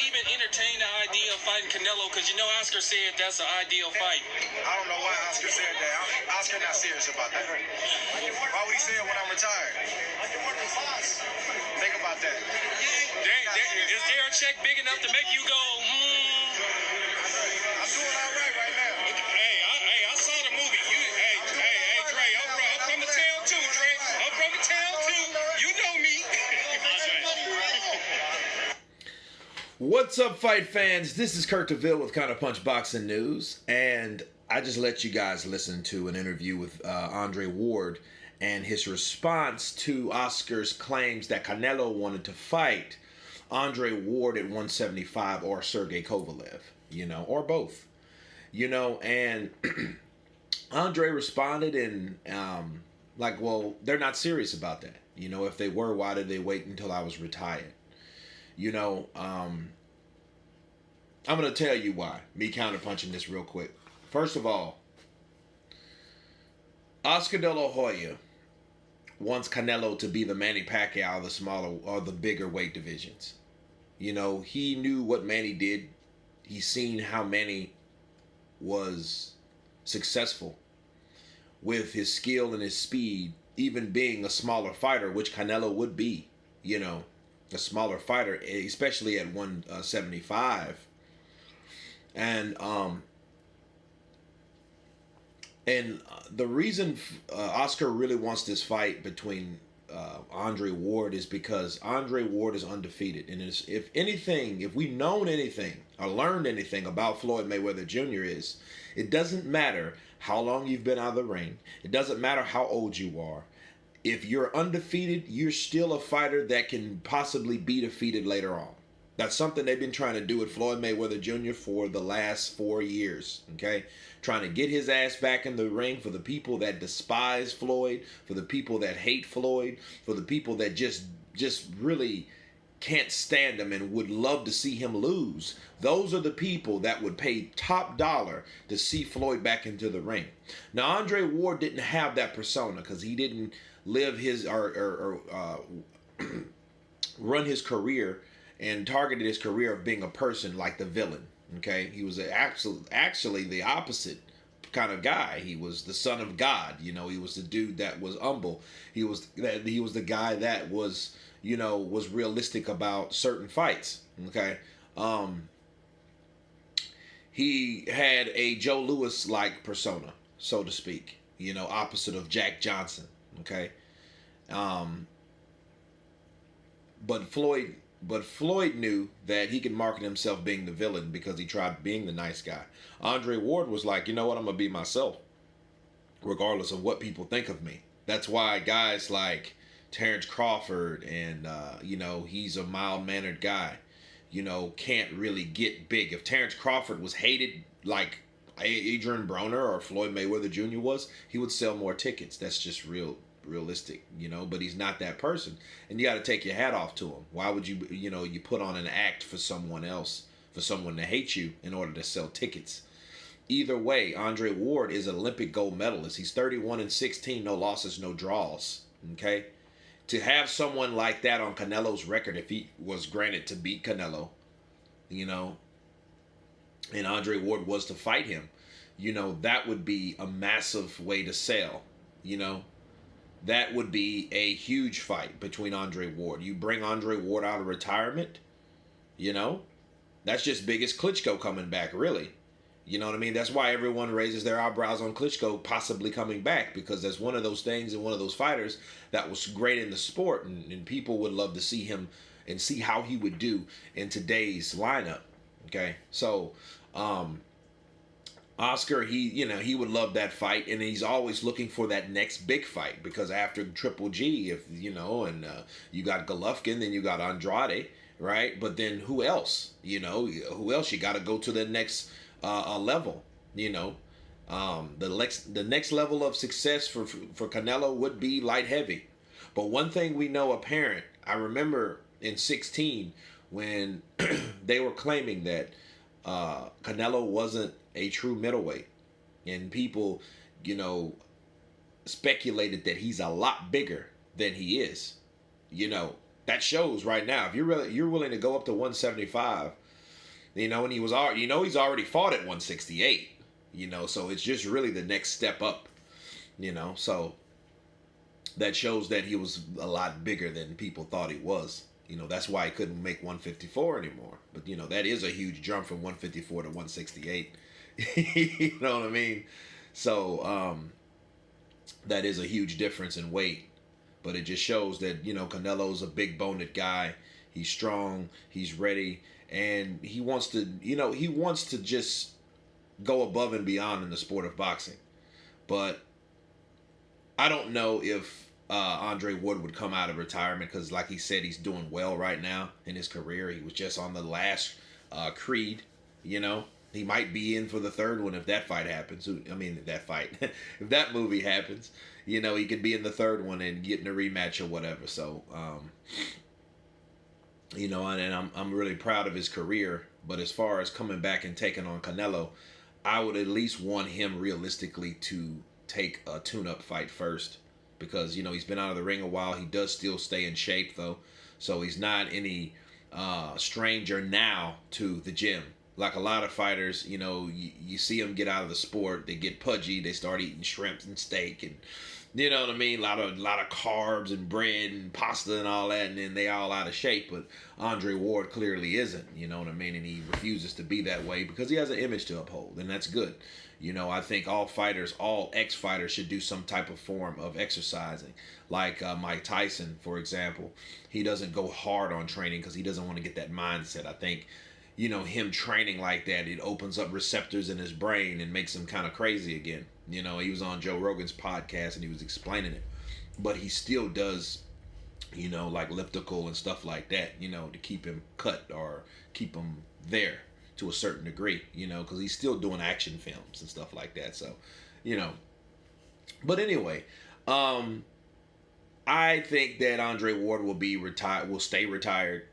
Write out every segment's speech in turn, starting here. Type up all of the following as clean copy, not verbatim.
even entertain the idea of fighting Canelo? Because you know Oscar said that's an ideal fight. I don't know why Oscar said that. Oscar not serious about that. Why would he say it when I'm retired? Think about that. Is there a check big enough to make you go, I'm doing all right now. I saw the movie. Dre, I'm from the town too, Dre. I'm from the town too. You know me. What's up, fight fans? This is Kurt DeVille with Counterpunch Boxing News, and I just let you guys listen to an interview with Andre Ward and his response to Oscar's claims that Canelo wanted to fight Andre Ward at 175 or Sergey Kovalev, or both, and Andre responded and well, they're not serious about that. If they were, why did they wait until I was retired? I'm going to tell you why. Me counterpunching this real quick. First of all, Oscar De La Hoya wants Canelo to be the Manny Pacquiao of the smaller or the bigger weight divisions. He knew what Manny did. He's seen how Manny was successful with his skill and his speed, even being a smaller fighter, which Canelo would be, a smaller fighter, especially at 175. And the reason Oscar really wants this fight between Andre Ward is because Andre Ward is undefeated. And if we known anything or learned anything about Floyd Mayweather Jr. is, it doesn't matter how long you've been out of the ring. It doesn't matter how old you are. If you're undefeated, you're still a fighter that can possibly be defeated later on. That's something they've been trying to do with Floyd Mayweather Jr. for the last 4 years, okay? Trying to get his ass back in the ring for the people that despise Floyd, for the people that hate Floyd, for the people that just really can't stand him and would love to see him lose. Those are the people that would pay top dollar to see Floyd back into the ring. Now, Andre Ward didn't have that persona because he didn't live his or run his career and targeted his career of being a person like the villain. Okay, he was actually the opposite kind of guy. He was the son of God. He was the dude that was humble. He was the guy that was was realistic about certain fights. Okay, he had a Joe Louis like persona, so to speak. Opposite of Jack Johnson. Okay, but Floyd knew that he could market himself being the villain because he tried being the nice guy. Andre Ward was like, you know what, I'm going to be myself, regardless of what people think of me. That's why guys like Terrence Crawford and, he's a mild-mannered guy, can't really get big. If Terrence Crawford was hated like Adrian Broner or Floyd Mayweather Jr. was, he would sell more tickets. That's just realistic, but he's not that person, and you got to take your hat off to him. Why would you you put on an act for someone else, for someone to hate you in order to sell tickets? Either way, Andre Ward is an Olympic gold medalist. He's 31-16, no losses, no draws. Okay, to have someone like that on Canelo's record, if he was granted to beat Canelo, and Andre Ward was to fight him, that would be a massive way to sell. That would be a huge fight between Andre Ward. You bring Andre Ward out of retirement, that's just big as Klitschko coming back, really. You know what I mean? That's why everyone raises their eyebrows on Klitschko possibly coming back, because there's one of those things and one of those fighters that was great in the sport, and people would love to see him and see how he would do in today's lineup. Okay, so Oscar, he would love that fight, and he's always looking for that next big fight, because after Triple G, you got Golovkin, then you got Andrade, right? But then who else? Who else? You got to go to the next level. The next level of success for Canelo would be light heavy. But one thing we know apparent, I remember in 16 when they were claiming that Canelo wasn't a true middleweight, and people, speculated that he's a lot bigger than he is. That shows right now. If you're willing to go up to 175 You know, and he was already, he's already fought at 168. You know, so it's just really the next step up. You know, so that shows that he was a lot bigger than people thought he was. You know, that's why he couldn't make 154 anymore. But, you know, that is a huge jump from 154 to 168. You know what I mean? So, that is a huge difference in weight. But it just shows that, you know, Canelo's a big boned guy. He's strong. He's ready. And he wants to, you know, he wants to just go above and beyond in the sport of boxing. But I don't know if Andre Ward would come out of retirement because, like he said, he's doing well right now in his career. He was just on the last Creed, you know. He might be in for the third one if that fight happens. I mean, that fight. If that movie happens, you know, he could be in the third one and getting a rematch or whatever. So, you know, and I'm really proud of his career. But as far as coming back and taking on Canelo, I would at least want him realistically to take a tune-up fight first. Because, you know, he's been out of the ring a while. He does still stay in shape, though. So he's not any stranger now to the gym. Like a lot of fighters, you know, you see them get out of the sport, they get pudgy, they start eating shrimp and steak and, you know what I mean, a lot of carbs and bread and pasta and all that, and then they all out of shape. But Andre Ward clearly isn't, you know what I mean, and he refuses to be that way because he has an image to uphold, and that's good. You know, I think all fighters, all ex-fighters should do some type of form of exercising. Like Mike Tyson, for example, he doesn't go hard on training because he doesn't want to get that mindset. I think, you know, him training like that, it opens up receptors in his brain and makes him kind of crazy again. You know, he was on Joe Rogan's podcast and he was explaining it. But he still does, you know, like elliptical and stuff like that, you know, to keep him cut or keep him there to a certain degree, you know, because he's still doing action films and stuff like that. So, you know. But anyway, I think that Andre Ward will be retired, will stay retired.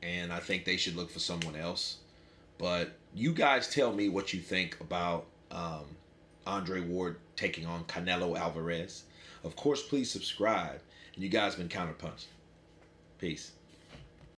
And I think they should look for someone else. But you guys tell me what you think about Andre Ward taking on Canelo Alvarez. Of course, please subscribe. And you guys been Counterpunch. Peace.